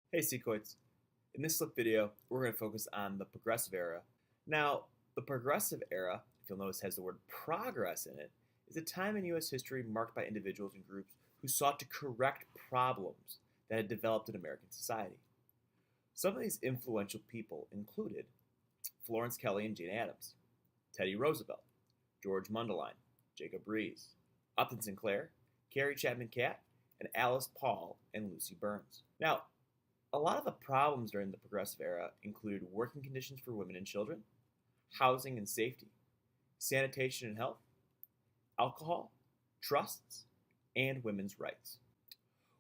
Hey Sequoids. In this slip video, we're going to focus on the Progressive Era. Now, the Progressive Era, if you'll notice, has the word progress in it, is a time in U.S. history marked by individuals and groups who sought to correct problems that had developed in American society. Some of these influential people included Florence Kelley and Jane Addams, Teddy Roosevelt, George Mundelein, Jacob Riis, Upton Sinclair, Carrie Chapman Catt, and Alice Paul and Lucy Burns. Now, a lot of the problems during the Progressive Era included working conditions for women and children, housing and safety, sanitation and health, alcohol, trusts, and women's rights.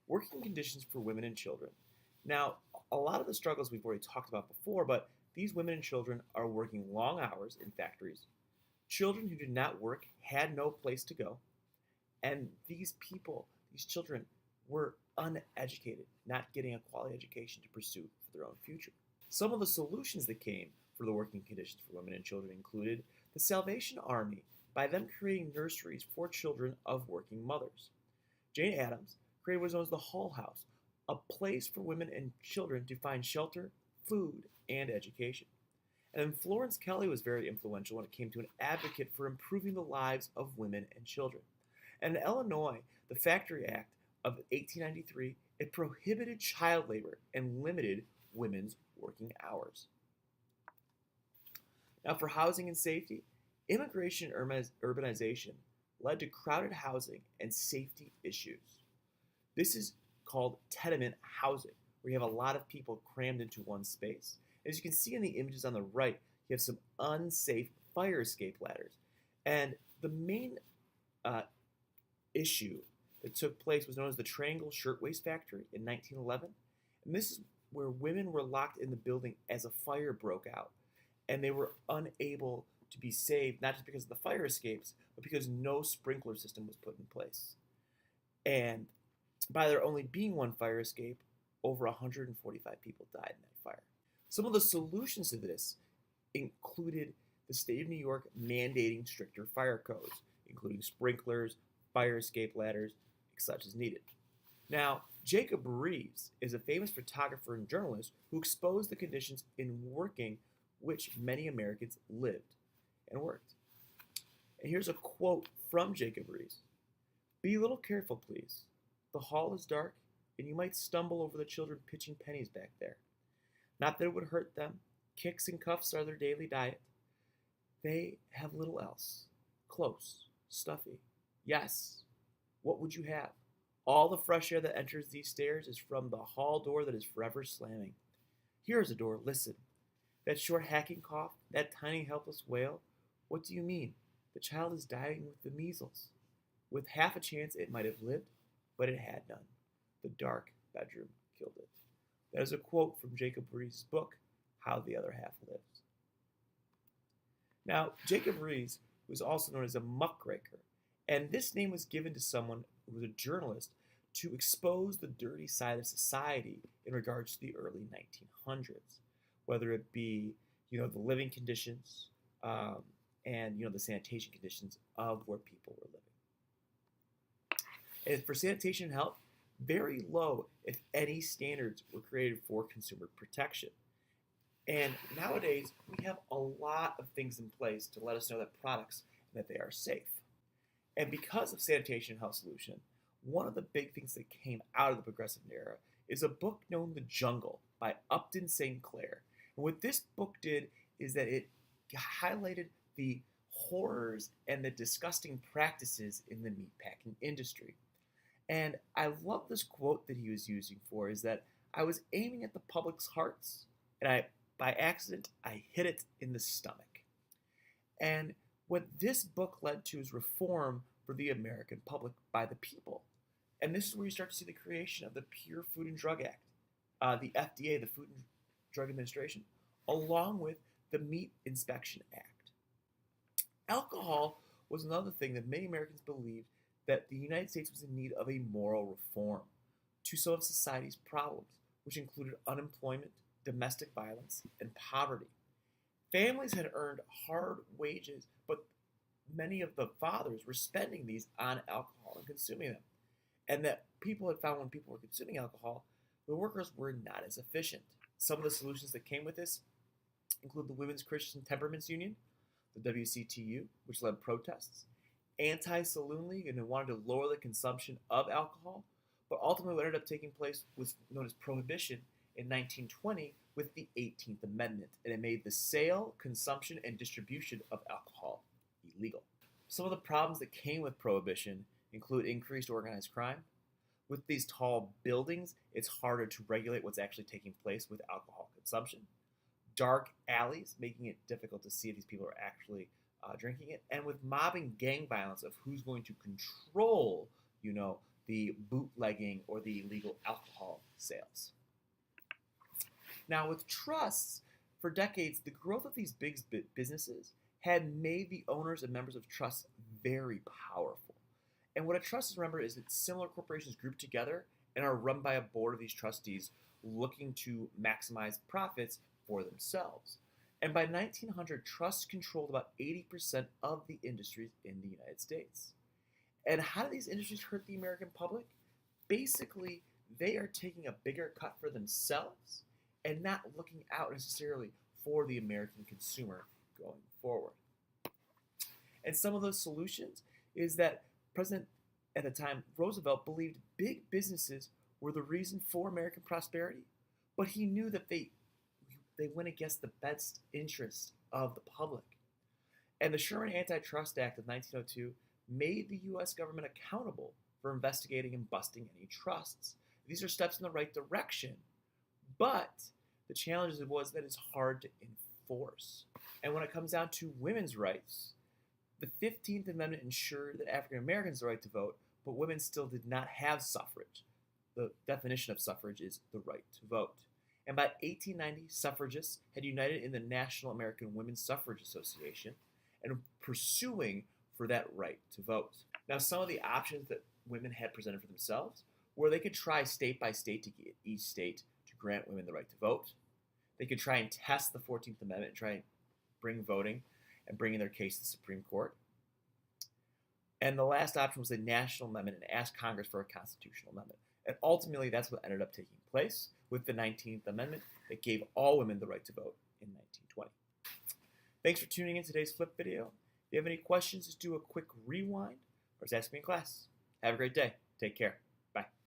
Working conditions for women and children. Now, a lot of the struggles we've already talked about before, but these women and children are working long hours in factories. Children who did not work had no place to go, and these people, these children, were uneducated, not getting a quality education to pursue for their own future. Some of the solutions that came for the working conditions for women and children included the Salvation Army, by them creating nurseries for children of working mothers. Jane Addams created what is known as the Hull House, a place for women and children to find shelter, food, and education. And then Florence Kelley was very influential when it came to an advocate for improving the lives of women and children. And in Illinois, the Factory Act of 1893, it prohibited child labor and limited women's working hours. Now, for housing and safety, immigration and urbanization led to crowded housing and safety issues. This is called tenement housing, where you have a lot of people crammed into one space. As you can see in the images on the right, you have some unsafe fire escape ladders. And the main issue that took place was known as the Triangle Shirtwaist Factory in 1911. And this is where women were locked in the building as a fire broke out. And they were unable to be saved, not just because of the fire escapes, but because no sprinkler system was put in place. And by there only being one fire escape, over 145 people died in that fire. Some of the solutions to this included the state of New York mandating stricter fire codes, including sprinklers, fire escape ladders, such as needed. Now, Jacob Riis is a famous photographer and journalist who exposed the conditions in working which many Americans lived and worked. And here's a quote from Jacob Riis. "Be a little careful, please. The hall is dark, and you might stumble over the children pitching pennies back there. Not that it would hurt them. Kicks and cuffs are their daily diet. They have little else. Close, stuffy. Yes, what would you have? All the fresh air that enters these stairs is from the hall door that is forever slamming. Here is a door, listen. That short hacking cough, that tiny helpless wail, what do you mean? The child is dying with the measles. With half a chance it might have lived, but it had none. The dark bedroom killed it." That is a quote from Jacob Riis' book, How the Other Half Lives. Now, Jacob Riis was also known as a muckraker, and this name was given to someone who was a journalist to expose the dirty side of society in regards to the early 1900s, whether it be, the living conditions and, the sanitation conditions of where people were living. And for sanitation and health, very low, if any, standards were created for consumer protection. And nowadays, we have a lot of things in place to let us know that products that they are safe. And because of sanitation and health solution, one of the big things that came out of the Progressive Era is a book known The Jungle by Upton Sinclair. And what this book did is that it highlighted the horrors and the disgusting practices in the meatpacking industry. And I love this quote that he was using for is that I was aiming at the public's hearts, and by accident, I hit it in the stomach. And what this book led to is reform for the American public by the people. And this is where you start to see the creation of the Pure Food and Drug Act, the FDA, the Food and Drug Administration, along with the Meat Inspection Act. Alcohol was another thing that many Americans believed that the United States was in need of a moral reform to some of society's problems, which included unemployment, domestic violence, and poverty. Families had earned hard wages, but many of the fathers were spending these on alcohol and consuming them. And that people had found when people were consuming alcohol, the workers were not as efficient. Some of the solutions that came with this include the Women's Christian Temperance Union, the WCTU, which led protests, Anti-Saloon League, and they wanted to lower the consumption of alcohol, but ultimately what ended up taking place was known as Prohibition in 1920 with the 18th Amendment, and it made the sale, consumption, and distribution of alcohol illegal. Some of the problems that came with Prohibition include increased organized crime. With these tall buildings, it's harder to regulate what's actually taking place with alcohol consumption. Dark alleys, making it difficult to see if these people are actually drinking it. And with mobbing gang violence of who's going to control, the bootlegging or the illegal alcohol sales. Now, with trusts, for decades, the growth of these big businesses had made the owners and members of trusts very powerful. And what a trust is, remember, is that similar corporations group together and are run by a board of these trustees looking to maximize profits for themselves. And by 1900, trusts controlled about 80% of the industries in the United States. And how do these industries hurt the American public? Basically, they are taking a bigger cut for themselves and not looking out necessarily for the American consumer going forward. And some of those solutions is that President at the time, Roosevelt, believed big businesses were the reason for American prosperity, but he knew that they went against the best interest of the public. And the Sherman Antitrust Act of 1902 made the U.S. government accountable for investigating and busting any trusts. These are steps in the right direction, but the challenge was that it's hard to enforce. And when it comes down to women's rights, the 15th Amendment ensured that African Americans had the right to vote, but women still did not have suffrage. The definition of suffrage is the right to vote. And by 1890, suffragists had united in the National American Women's Suffrage Association and pursuing for that right to vote. Now, some of the options that women had presented for themselves were they could try state by state to get each state to grant women the right to vote. They could try and test the 14th Amendment and try and bring voting and bringing their case to the Supreme Court. And the last option was the National Amendment and ask Congress for a constitutional amendment. And ultimately, that's what ended up taking place with the 19th Amendment that gave all women the right to vote in 1920. Thanks for tuning in to today's Flip video. If you have any questions, just do a quick rewind or just ask me in class. Have a great day. Take care. Bye.